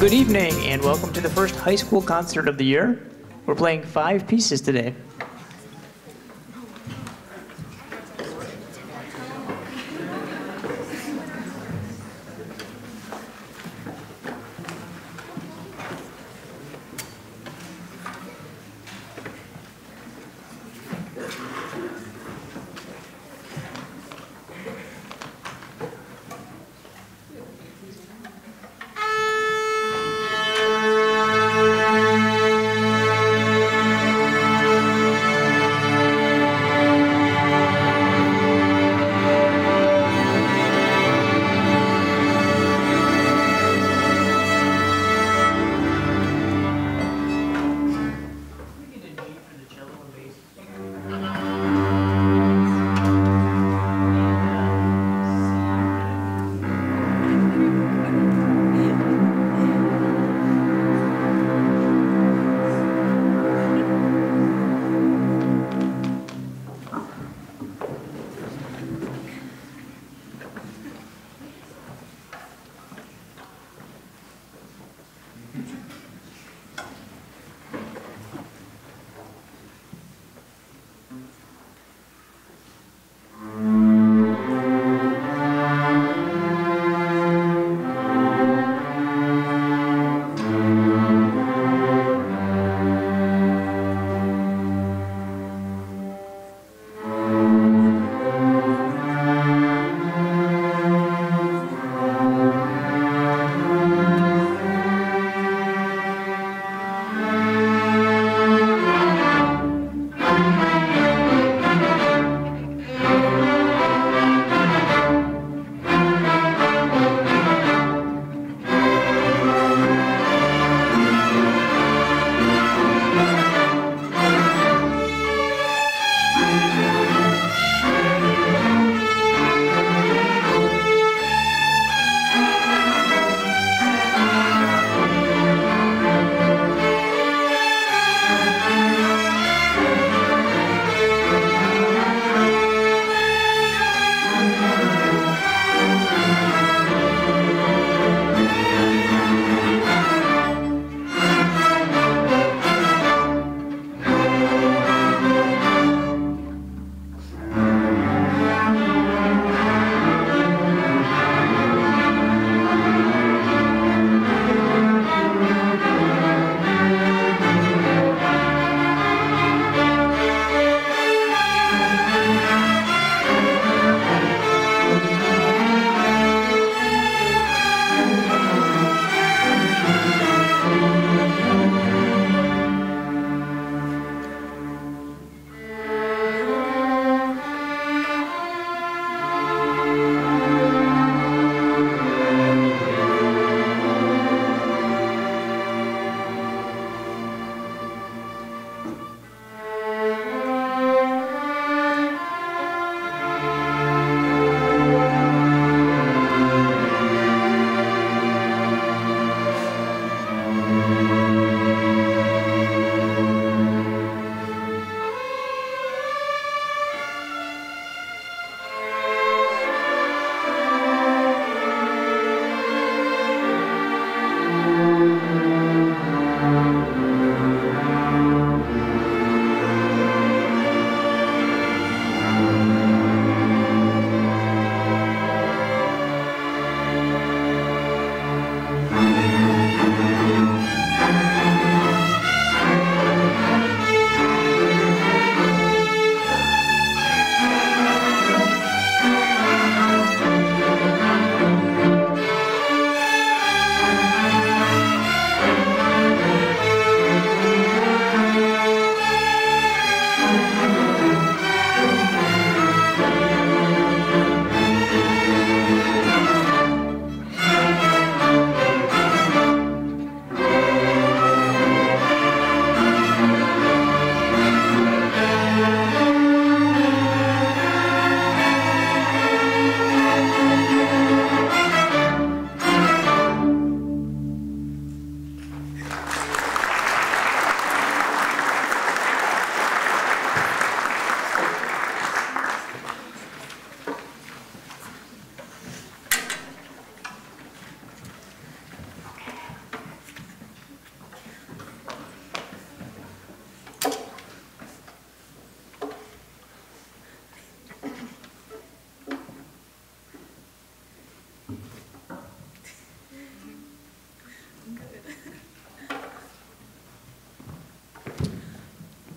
Good evening, and welcome to the first high school concert of the year. We're playing 5 pieces today.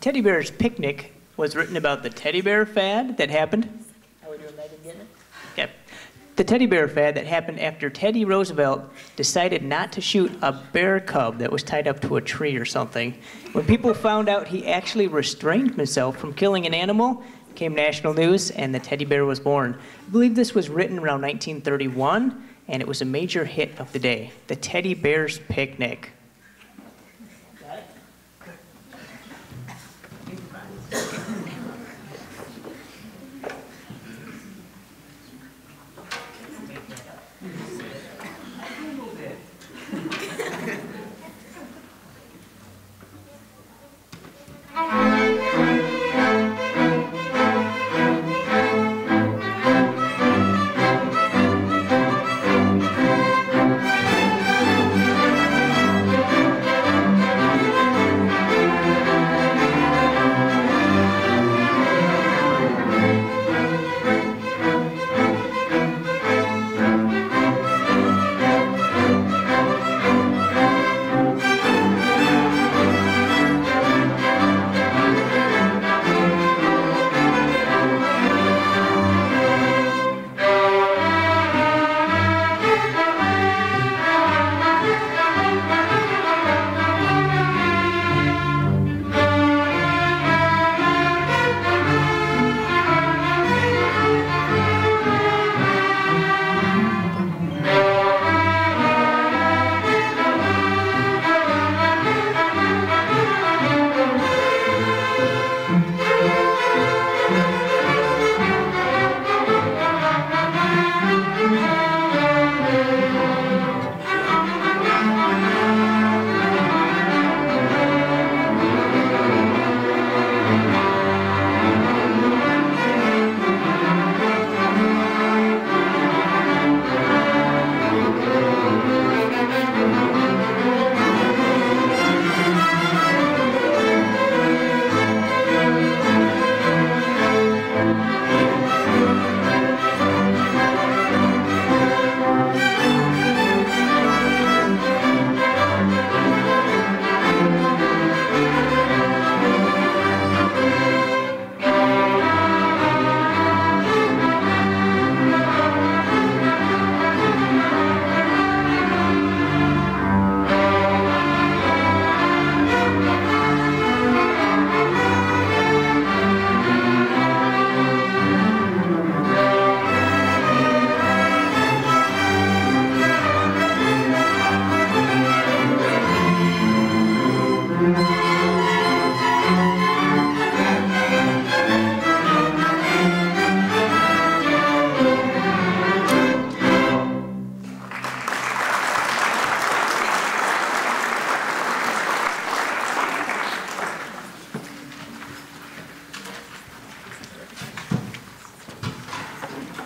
Teddy Bear's Picnic was written about the teddy bear fad that happened. How are we doing, Megan, getting it? Okay. The teddy bear fad that happened after Teddy Roosevelt decided not to shoot a bear cub that was tied up to a tree or something. When people found out he actually restrained himself from killing an animal, it became national news, and the teddy bear was born. I believe this was written around 1931, and it was a major hit of the day, the Teddy Bear's Picnic.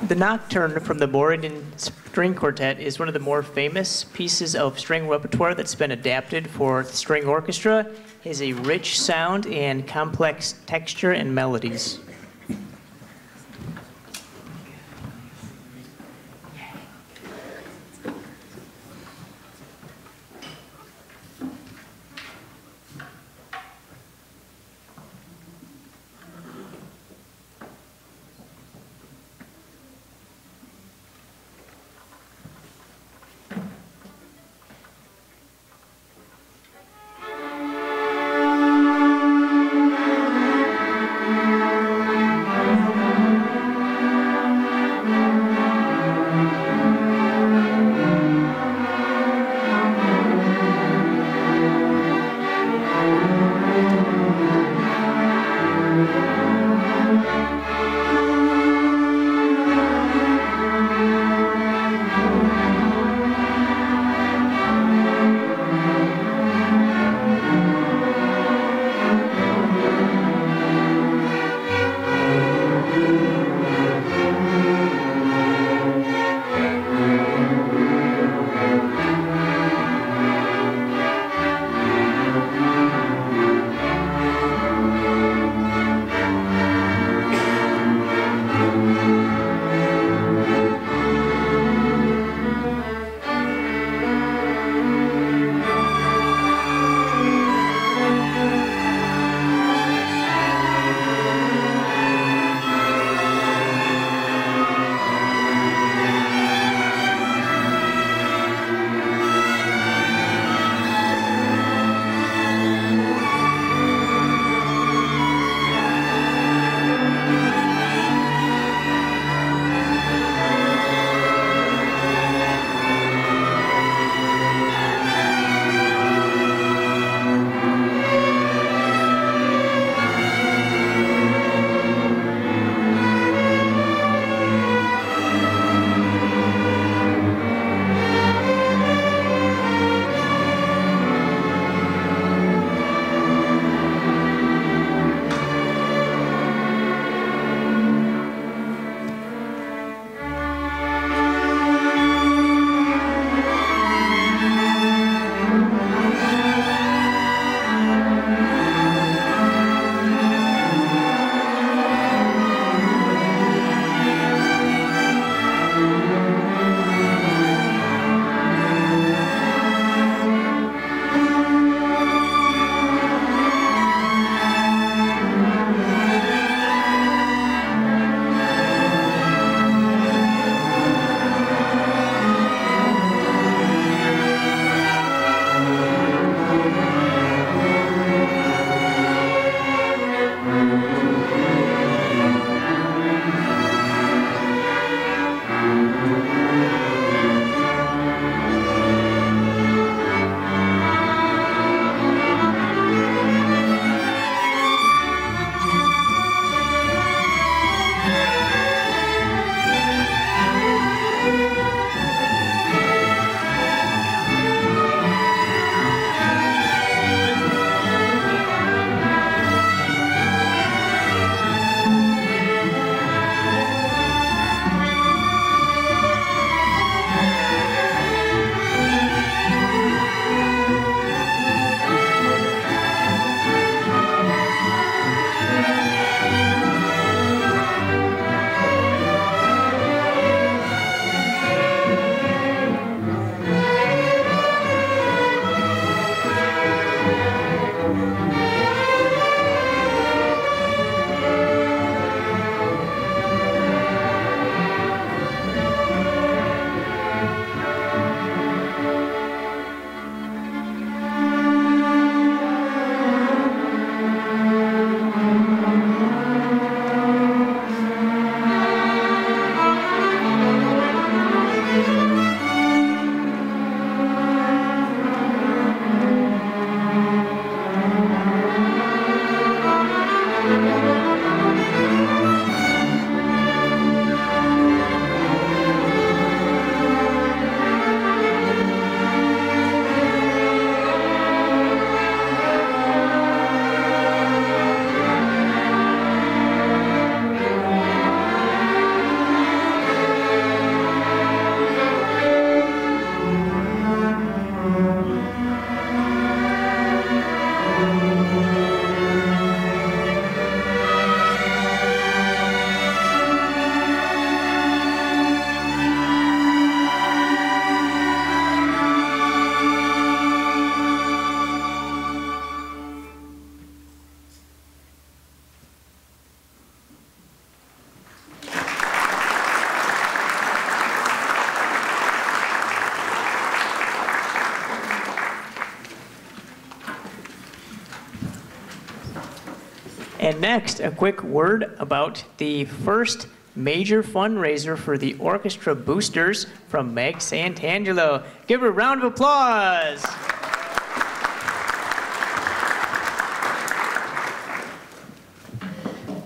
The Nocturne from the Borodin String Quartet is one of the more famous pieces of string repertoire that's been adapted for string orchestra. It has a rich sound and complex texture and melodies. And next, a quick word about the first major fundraiser for the Orchestra Boosters from Meg Santangelo. Give her a round of applause.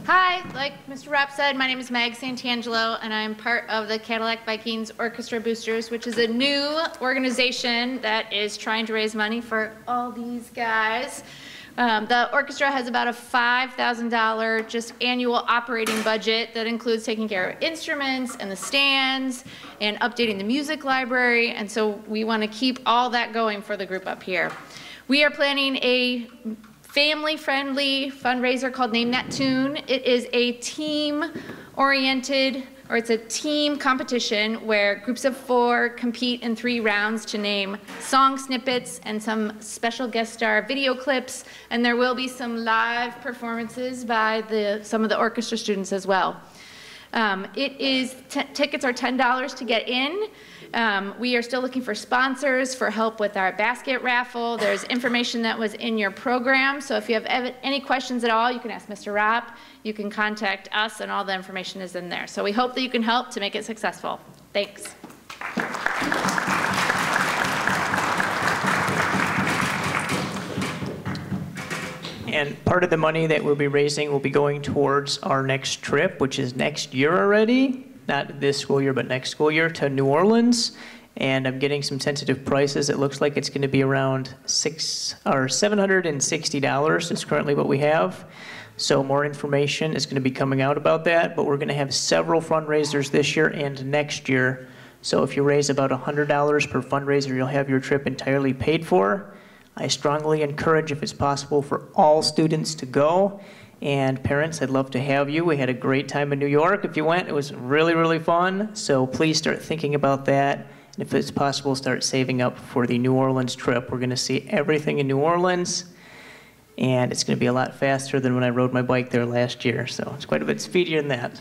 Hi, like Mr. Rapp said, my name is Meg Santangelo, and I'm part of the Cadillac Vikings Orchestra Boosters, which is a new organization that is trying to raise money for all these guys. The orchestra has about a $5,000 just annual operating budget that includes taking care of instruments and the stands and updating the music library, and so we want to keep all that going for the group up here. We are planning a family-friendly fundraiser called Name Neptune. It is a team-oriented, or it's a team competition where groups of 4 compete in 3 rounds to name song snippets and some special guest star video clips, and there will be some live performances by some of the orchestra students as well. Tickets are $10 to get in. We are still looking for sponsors for help with our basket raffle. There's information that was in your program, so if you have any questions at all, you can ask Mr. Rapp. You can contact us, and all the information is in there. So we hope that you can help to make it successful. Thanks. And part of the money that we'll be raising will be going towards our next trip, which is next year already. Not this school year, but next school year, to New Orleans. And I'm getting some tentative prices. It looks like it's going to be around $760 is currently what we have. So more information is going to be coming out about that. But we're going to have several fundraisers this year and next year. So if you raise about $100 per fundraiser, you'll have your trip entirely paid for. I strongly encourage, if it's possible, for all students to go. And parents, I'd love to have you. We had a great time in New York. If you went, it was really, really fun. So please start thinking about that. And if it's possible, start saving up for the New Orleans trip. We're going to see everything in New Orleans. And it's going to be a lot faster than when I rode my bike there last year. So it's quite a bit speedier than that.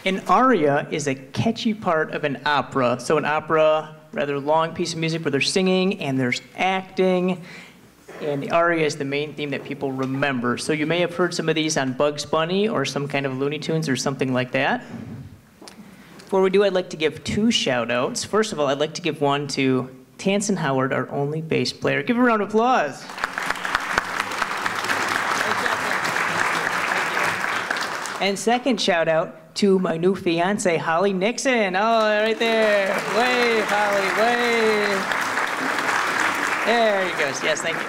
An aria is a catchy part of an opera. So an opera, rather long piece of music where they're singing and there's acting. And the aria is the main theme that people remember. So you may have heard some of these on Bugs Bunny or some kind of Looney Tunes or something like that. Before we do, I'd like to give 2 shout-outs. First of all, I'd like to give one to Tansen Howard, our only bass player. Give a round of applause. And second shout-out to my new fiance, Holly Nixon. Oh, right there. Wave, Holly, wave. There he goes. Yes, thank you.